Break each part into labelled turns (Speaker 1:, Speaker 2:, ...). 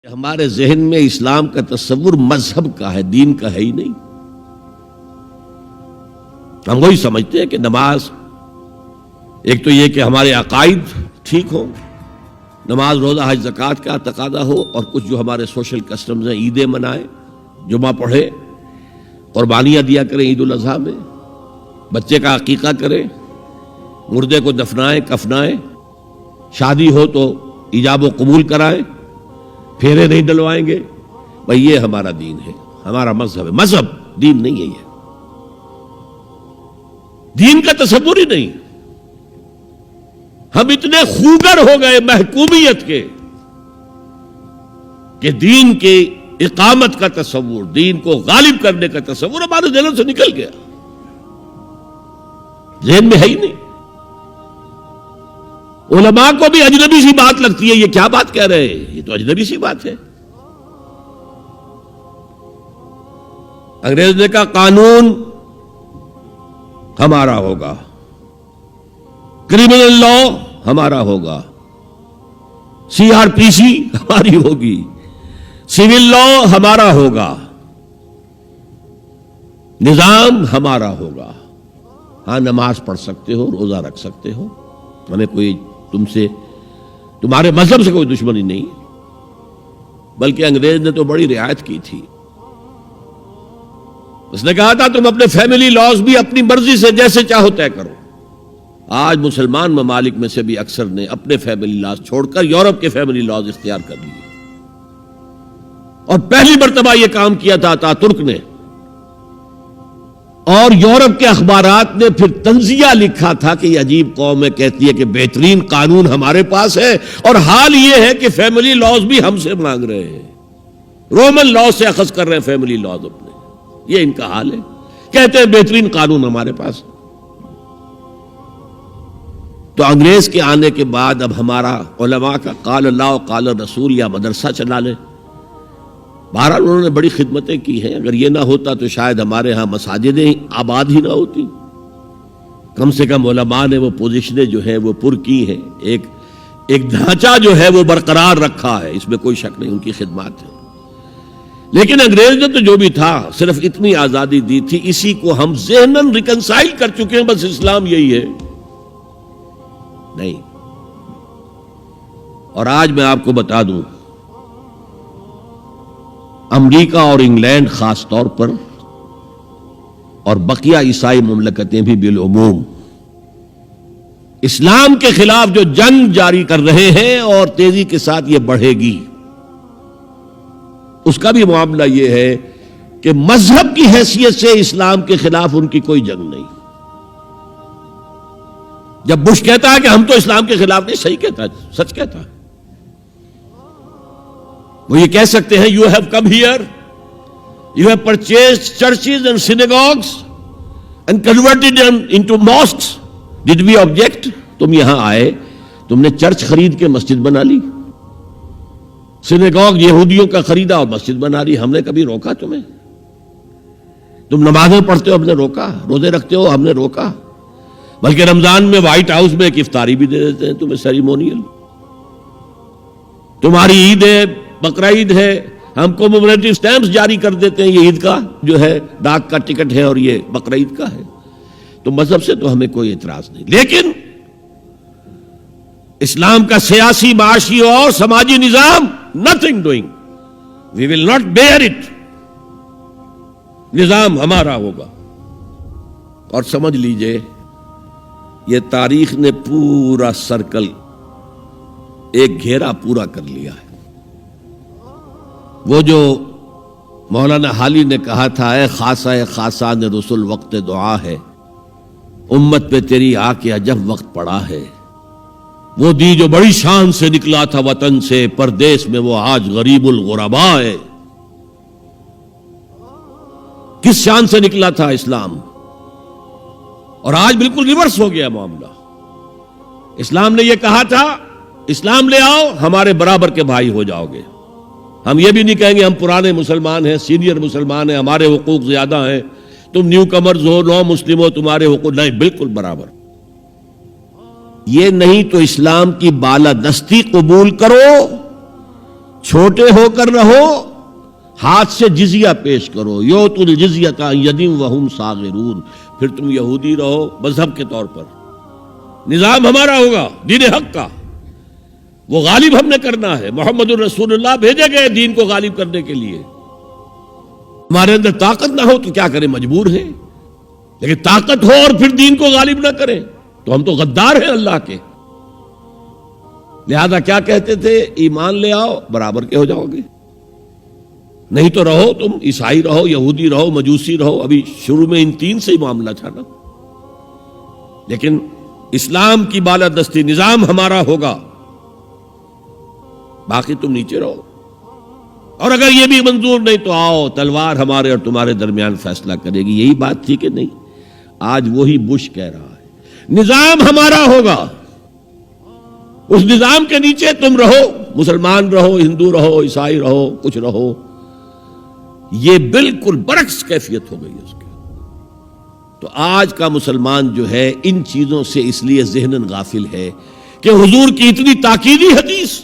Speaker 1: ہمارے ذہن میں اسلام کا تصور مذہب کا ہے، دین کا ہے ہی نہیں۔ ہم وہی سمجھتے ہیں کہ نماز، ایک تو یہ کہ ہمارے عقائد ٹھیک ہوں، نماز روزہ حج زکوٰۃ کا تقاضا ہو، اور کچھ جو ہمارے سوشل کسٹمز ہیں، عیدیں منائیں، جمعہ پڑھے، قربانیاں دیا کریں عید الاضحیٰ میں، بچے کا عقیقہ کریں، مردے کو دفنائیں کفنائیں، شادی ہو تو ایجاب و قبول کرائیں، پھیرے نہیں ڈلوائیں گے۔ بھئی یہ ہمارا دین ہے، ہمارا مذہب ہے۔ مذہب دین نہیں ہے، یہ دین کا تصور ہی نہیں۔ ہم اتنے خوگر ہو گئے محکومیت کے کہ دین کے اقامت کا تصور، دین کو غالب کرنے کا تصور ہمارے ذہن سے نکل گیا، ذہن میں ہے ہی نہیں۔ علماء کو بھی اجنبی سی بات لگتی ہے، یہ کیا بات کہہ رہے ہیں، یہ تو اجنبی سی بات ہے۔ انگریز نے کہا قانون ہمارا ہوگا، کرمنل لا ہمارا ہوگا، CRPC ہماری ہوگی، سول لا ہمارا ہوگا، نظام ہمارا ہوگا۔ ہاں نماز پڑھ سکتے ہو، روزہ رکھ سکتے ہو، ہمیں کوئی تم سے، تمہارے مذہب سے کوئی دشمنی نہیں، بلکہ انگریز نے تو بڑی رعایت کی تھی۔ اس نے کہا تھا تم اپنے فیملی لاز بھی اپنی مرضی سے جیسے چاہو طے کرو۔ آج مسلمان ممالک میں سے بھی اکثر نے اپنے فیملی لاز چھوڑ کر یورپ کے فیملی لاز اختیار کر لیے، اور پہلی مرتبہ یہ کام کیا تھا اتا ترک نے، اور یورپ کے اخبارات نے پھر تنزیہ لکھا تھا کہ یہ عجیب قوم ہے، کہتی ہے کہ بہترین قانون ہمارے پاس ہے، اور حال یہ ہے کہ فیملی لاز بھی ہم سے مانگ رہے ہیں، رومن لاز سے اخذ کر رہے ہیں فیملی لاز اپنے۔ یہ ان کا حال ہے، کہتے ہیں بہترین قانون ہمارے پاس۔ تو انگریز کے آنے کے بعد اب ہمارا علماء کا قال اللہ و قال رسول یا مدرسہ چلا لیں۔ بہرحال انہوں نے بڑی خدمتیں کی ہیں، اگر یہ نہ ہوتا تو شاید ہمارے ہاں مساجدیں آباد ہی نہ ہوتی۔ کم سے کم علماء نے وہ پوزیشنیں جو ہیں وہ پر کی ہیں، ایک ڈھانچہ جو ہے وہ برقرار رکھا ہے، اس میں کوئی شک نہیں، ان کی خدمات ہے۔ لیکن انگریز نے تو جو بھی تھا صرف اتنی آزادی دی تھی، اسی کو ہم ذہناً ریکنسائل کر چکے ہیں، بس اسلام یہی ہے نہیں۔ اور آج میں آپ کو بتا دوں، امریکہ اور انگلینڈ خاص طور پر، اور بقیہ عیسائی مملکتیں بھی بالعموم، اسلام کے خلاف جو جنگ جاری کر رہے ہیں، اور تیزی کے ساتھ یہ بڑھے گی، اس کا بھی معاملہ یہ ہے کہ مذہب کی حیثیت سے اسلام کے خلاف ان کی کوئی جنگ نہیں۔ جب بش کہتا ہے کہ ہم تو اسلام کے خلاف نہیں، صحیح کہتا ہے، سچ کہتا ہے۔ وہ یہ کہہ سکتے ہیں you have come here, you have purchased churches and synagogues and converted them into mosques. Did we object? تم یہاں آئے، تم نے چرچ خرید کے مسجد بنا لی، سینیگوگ یہودیوں کا خریدا اور مسجد بنا لی، ہم نے کبھی روکا تمہیں؟ تم نمازیں پڑھتے ہو، ہم نے روکا؟ روزے رکھتے ہو، ہم نے روکا؟ بلکہ رمضان میں وائٹ ہاؤس میں ایک افطاری بھی دے دیتے ہیں تمہیں، سیریمونیل۔ تمہاری عید ہے، بقرہ عید ہے، ہم کو کمیموریٹو سٹیمپس جاری کر دیتے ہیں، یہ عید کا جو ہے ڈاک کا ٹکٹ ہے، اور یہ بقرہ عید کا ہے۔ تو مذہب سے تو ہمیں کوئی اعتراض نہیں، لیکن اسلام کا سیاسی، معاشی اور سماجی نظام nothing doing, we will not bear it، نظام ہمارا ہوگا۔ اور سمجھ لیجئے یہ تاریخ نے پورا سرکل، ایک گھیرا پورا کر لیا ہے۔ وہ جو مولانا حالی نے کہا تھا، اے خاصہ خاصان رسول وقت دعا ہے، امت پہ تیری آ کے عجب وقت پڑا ہے، وہ دی جو بڑی شان سے نکلا تھا وطن سے، پردیس میں وہ آج غریب الغربا ہے۔ کس شان سے نکلا تھا اسلام، اور آج بالکل ریورس ہو گیا معاملہ۔ اسلام نے یہ کہا تھا اسلام لے آؤ، ہمارے برابر کے بھائی ہو جاؤ گے۔ ہم یہ بھی نہیں کہیں گے ہم پرانے مسلمان ہیں، سینئر مسلمان ہیں، ہمارے حقوق زیادہ ہیں، تم نیو کمرز ہو، نو مسلم ہو، تمہارے حقوق نہیں، بالکل برابر۔ یہ نہیں تو اسلام کی بالادستی قبول کرو، چھوٹے ہو کر رہو، ہاتھ سے جزیہ پیش کرو، یوت الجزیۃ عن ید وہم صاغرون، پھر تم یہودی رہو مذہب کے طور پر، نظام ہمارا ہوگا دین حق کا، وہ غالب ہم نے کرنا ہے، محمد الرسول اللہ بھیجے گئے دین کو غالب کرنے کے لیے، ہمارے اندر طاقت نہ ہو تو کیا کریں، مجبور ہیں، لیکن طاقت ہو اور پھر دین کو غالب نہ کریں تو ہم تو غدار ہیں اللہ کے۔ لہذا کیا کہتے تھے، ایمان لے آؤ برابر کے ہو جاؤ گے، نہیں تو رہو تم عیسائی رہو، یہودی رہو، مجوسی رہو۔ ابھی شروع میں ان تین سے ہی معاملہ تھا نا، لیکن اسلام کی بالادستی، نظام ہمارا ہوگا، باقی تم نیچے رہو، اور اگر یہ بھی منظور نہیں تو آؤ تلوار ہمارے اور تمہارے درمیان فیصلہ کرے گی۔ یہی بات تھی کہ نہیں؟ آج وہی بش کہہ رہا ہے نظام ہمارا ہوگا، اس نظام کے نیچے تم رہو، مسلمان رہو، ہندو رہو، عیسائی رہو، کچھ رہو۔ یہ بالکل برعکس کیفیت ہو گئی اس کی۔ تو آج کا مسلمان جو ہے ان چیزوں سے اس لیے ذہناً غافل ہے کہ حضور کی اتنی تاکیدی حدیث،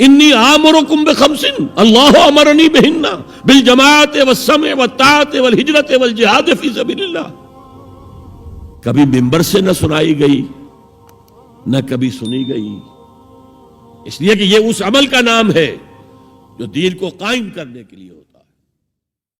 Speaker 1: انی آمرکم بخمس اللہ امرنی بہن بالجماعت والسمع والطاعت والہجرت والجہاد فی سبیل اللہ، کبھی ممبر سے نہ سنائی گئی نہ کبھی سنی گئی، اس لیے کہ یہ اس عمل کا نام ہے جو دین کو قائم کرنے کے لیے ہوتا ہے۔